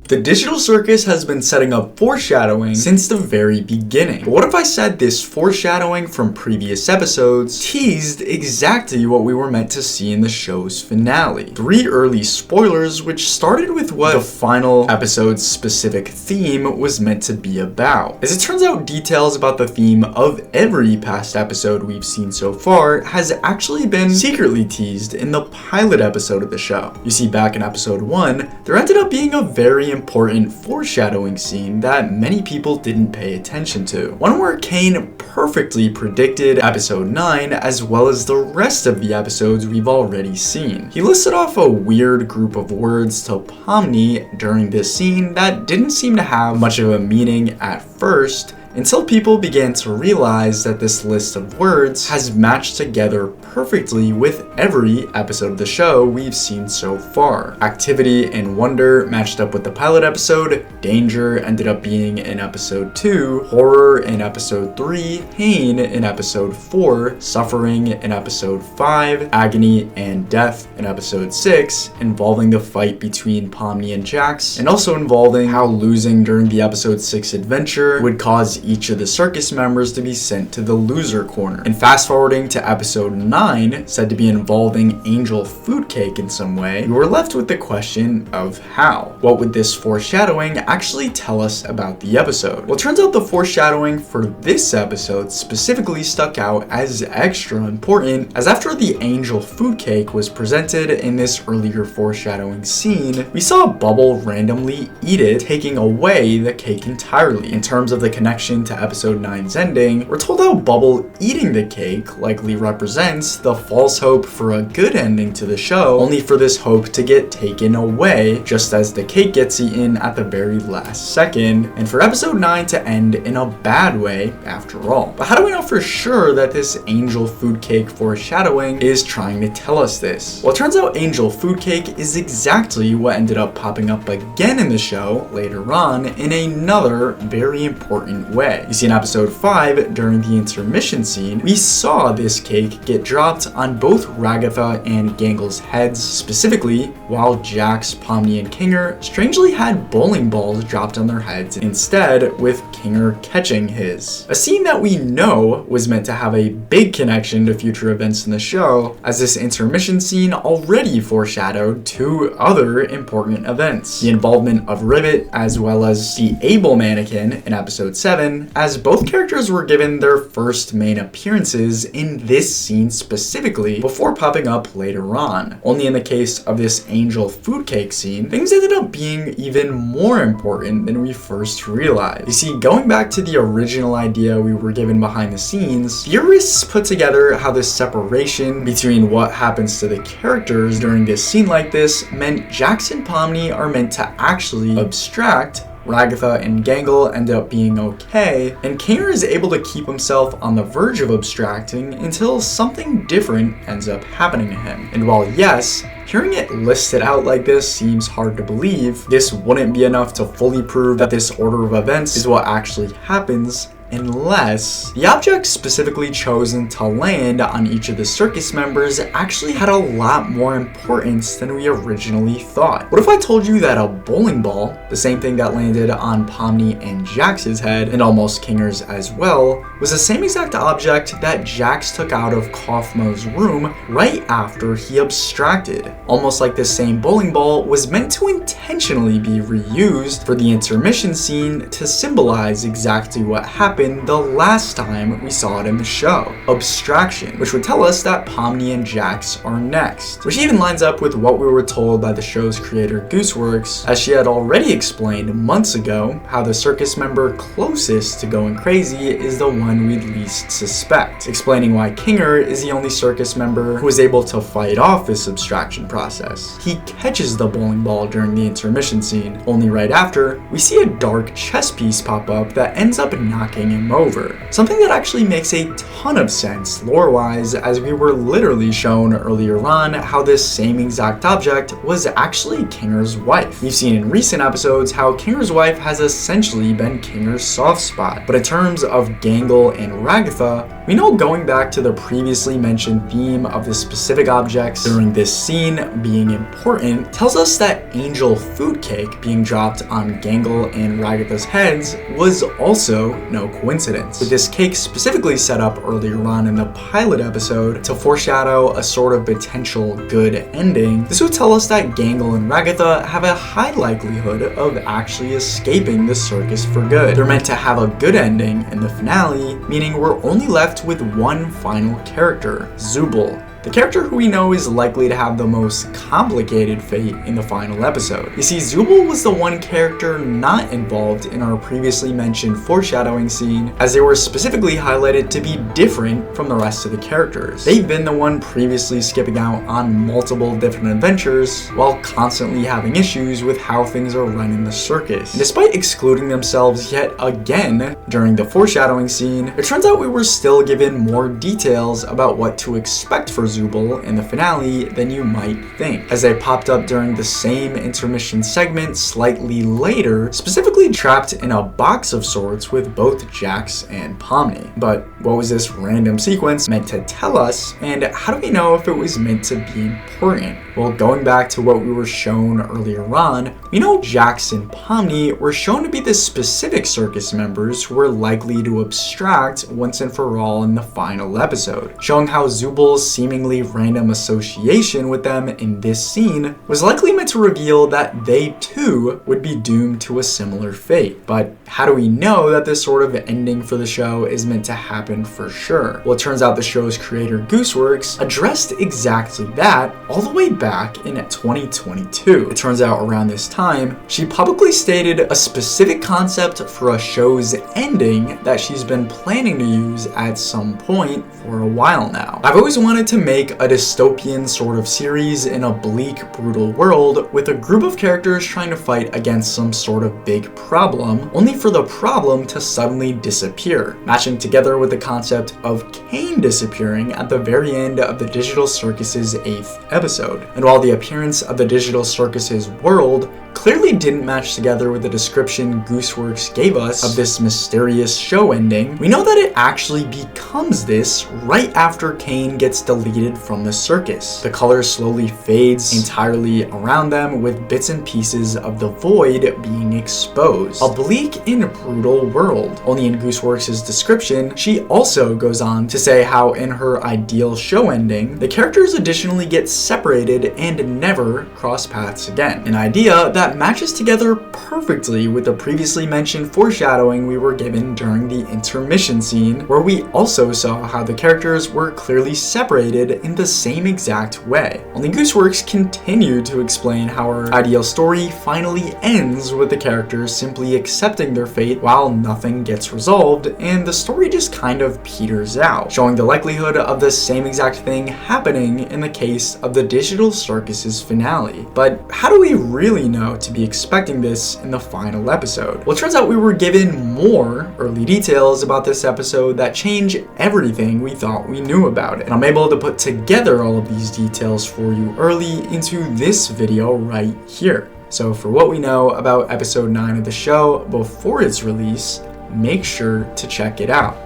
The digital circus has been setting up foreshadowing since the very beginning. But what if I said this foreshadowing from previous episodes teased exactly what we were meant to see in the show's finale? 3 early spoilers which started with what the final episode's specific theme was meant to be about. As it turns out, details about the theme of every past episode we've seen so far has actually been secretly teased in the pilot episode of the show. You see, back in episode 1, there ended up being a very important foreshadowing scene that many people didn't pay attention to. One where Caine perfectly predicted episode 9 as well as the rest of the episodes we've already seen. He listed off a weird group of words to Pomni during this scene that didn't seem to have much of a meaning at first, until people began to realize that this list of words has matched together perfectly with every episode of the show we've seen so far. Activity and wonder matched up with the pilot episode, danger ended up being in episode 2, horror in episode 3, pain in episode 4, suffering in episode 5, agony and death in episode 6, involving the fight between Pomni and Jax, and also involving how losing during the episode 6 adventure would cause each of the circus members to be sent to the loser corner. And fast forwarding to episode 9, said to be involving angel food cake in some way, we were left with the question of how. What would this foreshadowing actually tell us about the episode? Well, it turns out the foreshadowing for this episode specifically stuck out as extra important, as after the angel food cake was presented in this earlier foreshadowing scene, we saw Bubble randomly eat it, taking away the cake entirely. In terms of the connection to episode 9's ending, we're told how Bubble eating the cake likely represents the false hope for a good ending to the show, only for this hope to get taken away just as the cake gets eaten at the very last second, and for episode 9 to end in a bad way after all. But how do we know for sure that this angel food cake foreshadowing is trying to tell us this? Well, it turns out angel food cake is exactly what ended up popping up again in the show later on in another very important way. You see, in episode 5, during the intermission scene, we saw this cake get dropped on both Ragatha and Gangle's heads, specifically while Jax, Pomni, and Kinger strangely had bowling balls dropped on their heads instead, with Kinger catching his. A scene that we know was meant to have a big connection to future events in the show, as this intermission scene already foreshadowed 2 other important events: the involvement of Rivet as well as the Able mannequin in episode 7, as both characters were given their first main appearances in this scene specifically before popping up later on. Only in the case of this angel food cake scene, things ended up being even more important than we first realized. You see, going back to the original idea we were given behind the scenes, theorists put together how this separation between what happens to the characters during this scene like this meant Jax and Pomni are meant to actually abstract, Ragatha and Gangle end up being okay, and Caine is able to keep himself on the verge of abstracting until something different ends up happening to him. And while yes, hearing it listed out like this seems hard to believe, this wouldn't be enough to fully prove that this order of events is what actually happens, unless the object specifically chosen to land on each of the circus members actually had a lot more importance than we originally thought. What if I told you that a bowling ball, the same thing that landed on Pomni and Jax's head, and almost Kinger's as well, was the same exact object that Jax took out of Kaufmo's room right after he abstracted? Almost like this same bowling ball was meant to intentionally be reused for the intermission scene to symbolize exactly what happened the last time we saw it in the show: abstraction, which would tell us that Pomni and Jax are next, which even lines up with what we were told by the show's creator Gooseworks, as she had already explained months ago how the circus member closest to going crazy is the one we'd least suspect, explaining why Kinger is the only circus member who was able to fight off this abstraction process. He catches the bowling ball during the intermission scene, only right after we see a dark chess piece pop up that ends up knocking fucking him over. Something that actually makes a ton of sense lore-wise, as we were literally shown earlier on how this same exact object was actually Kinger's wife. We've seen in recent episodes how Kinger's wife has essentially been Kinger's soft spot. But in terms of Gangle and Ragatha, we know going back to the previously mentioned theme of the specific objects during this scene being important tells us that angel food cake being dropped on Gangle and Ragatha's heads was also no coincidence. With this cake specifically set up earlier on in the pilot episode to foreshadow a sort of potential good ending, this would tell us that Gangle and Ragatha have a high likelihood of actually escaping the circus for good. They're meant to have a good ending in the finale, meaning we're only left with one final character, Zubil, the character who we know is likely to have the most complicated fate in the final episode. You see, Zubil was the one character not involved in our previously mentioned foreshadowing scene, as they were specifically highlighted to be different from the rest of the characters. They've been the one previously skipping out on multiple different adventures, while constantly having issues with how things are run in the circus. And despite excluding themselves yet again during the foreshadowing scene, it turns out we were still given more details about what to expect for Zubil in the finale than you might think, as they popped up during the same intermission segment slightly later, specifically trapped in a box of sorts with both Jax and Pomni. But what was this random sequence meant to tell us, and how do we know if it was meant to be important? Well, going back to what we were shown earlier on, we know Jax and Pomni were shown to be the specific circus members who were likely to abstract once and for all in the final episode, showing how Zubil's seemingly random association with them in this scene was likely meant to reveal that they too would be doomed to a similar fate. But how do we know that this sort of ending for the show is meant to happen for sure? Well, it turns out the show's creator Gooseworks addressed exactly that all the way back in 2022. It turns out around this time, she publicly stated a specific concept for a show's ending that she's been planning to use at some point for a while now. I've always wanted to make a dystopian sort of series in a bleak, brutal world with a group of characters trying to fight against some sort of big problem, only for the problem to suddenly disappear, matching together with the concept of Caine disappearing at the very end of the Digital Circus's 8th episode. And while the appearance of the Digital Circus's world clearly didn't match together with the description Gooseworks gave us of this mysterious show ending, we know that it actually becomes this right after Caine gets deleted from the circus. The color slowly fades entirely around them, with bits and pieces of the void being exposed. A bleak and brutal world. Only in Gooseworks' description, she also goes on to say how in her ideal show ending, the characters additionally get separated and never cross paths again. An idea that matches together perfectly with the previously mentioned foreshadowing we were given during the intermission scene, where we also saw how the characters were clearly separated in the same exact way. Only Gooseworks continued to explain how our ideal story finally ends with the characters simply accepting their fate while nothing gets resolved, and the story just kind of peters out, showing the likelihood of the same exact thing happening in the case of the Digital Circus's finale. But how do we really know to be expecting this in the final episode? Well, it turns out we were given more early details about this episode that change everything we thought we knew about it. And I'm able to put together all of these details for you early into this video right here. So for what we know about episode 9 of the show before its release, make sure to check it out.